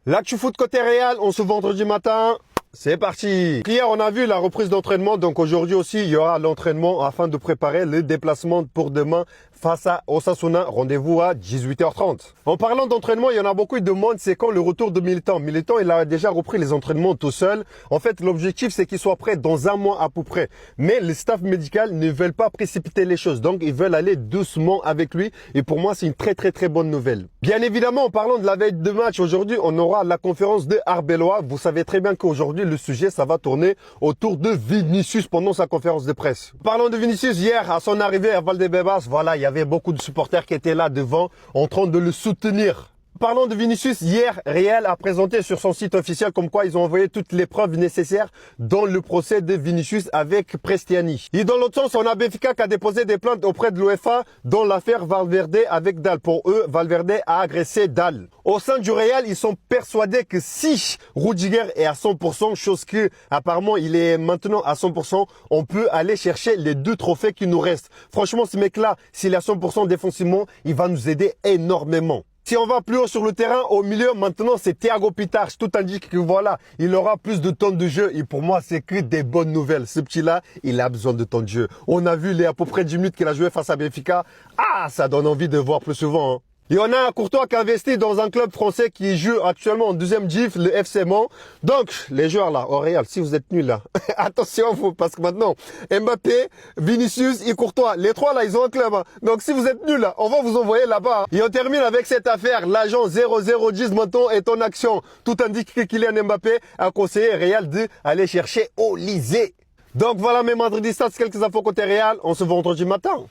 L'actu foot côté Real, on se vendredi matin. C'est parti. Hier, on a vu la reprise d'entraînement. Donc aujourd'hui aussi, il y aura l'entraînement afin de préparer le déplacement pour demain face à Osasuna. Rendez-vous à 18h30. En parlant d'entraînement, il y en a beaucoup qui demandent c'est quand le retour de Militant. Militant, il a déjà repris les entraînements tout seul. En fait, l'objectif, c'est qu'il soit prêt dans un mois à peu près. Mais le staff médical ne veulent pas précipiter les choses. Donc, ils veulent aller doucement avec lui. Et pour moi, c'est une très bonne nouvelle. Bien évidemment, en parlant de la veille de match, aujourd'hui, on aura la conférence de Arbeloa. Vous savez très bien qu'aujourd'hui, le sujet, ça va tourner autour de Vinicius pendant sa conférence de presse. Parlons de Vinicius, hier, à son arrivée à Valdebebas, voilà, il y avait beaucoup de supporters qui étaient là devant, en train de le soutenir. Parlons de Vinicius, hier, Real a présenté sur son site officiel comme quoi ils ont envoyé toutes les preuves nécessaires dans le procès de Vinicius avec Prestiani. Et dans l'autre sens, on a Benfica qui a déposé des plaintes auprès de l'UEFA dans l'affaire Valverde avec Dal. Pour eux, Valverde a agressé Dal. Au sein du Real, ils sont persuadés que si Rudiger est à 100%, chose que apparemment il est maintenant à 100%, on peut aller chercher les 2 trophées qui nous restent. Franchement, ce mec-là, s'il est à 100% défensivement, il va nous aider énormément. Si on va plus haut sur le terrain, au milieu, maintenant, c'est Thiago Pitars. Tout indique que voilà, il aura plus de temps de jeu. Et pour moi, c'est que des bonnes nouvelles. Ce petit-là, il a besoin de temps de jeu. On a vu les à peu près 10 minutes qu'il a joué face à Benfica. Ah, ça donne envie de voir plus souvent, hein. Et on a un Courtois qui a investi dans un club français qui joue actuellement en 2e div, le FC Mans. Donc, les joueurs là, au Real, si vous êtes nuls là, attention vous, parce que maintenant, Mbappé, Vinicius et Courtois, les 3 là, ils ont un club. Hein. Donc, si vous êtes nuls là, on va vous envoyer là-bas. Hein. Et on termine avec cette affaire. L'agent 0010 maintenant est en action. Tout indique que Kylian Mbappé a conseillé Real d'aller chercher Olysée. Donc voilà mes madridistas, quelques infos côté Real. On se voit vendredi matin.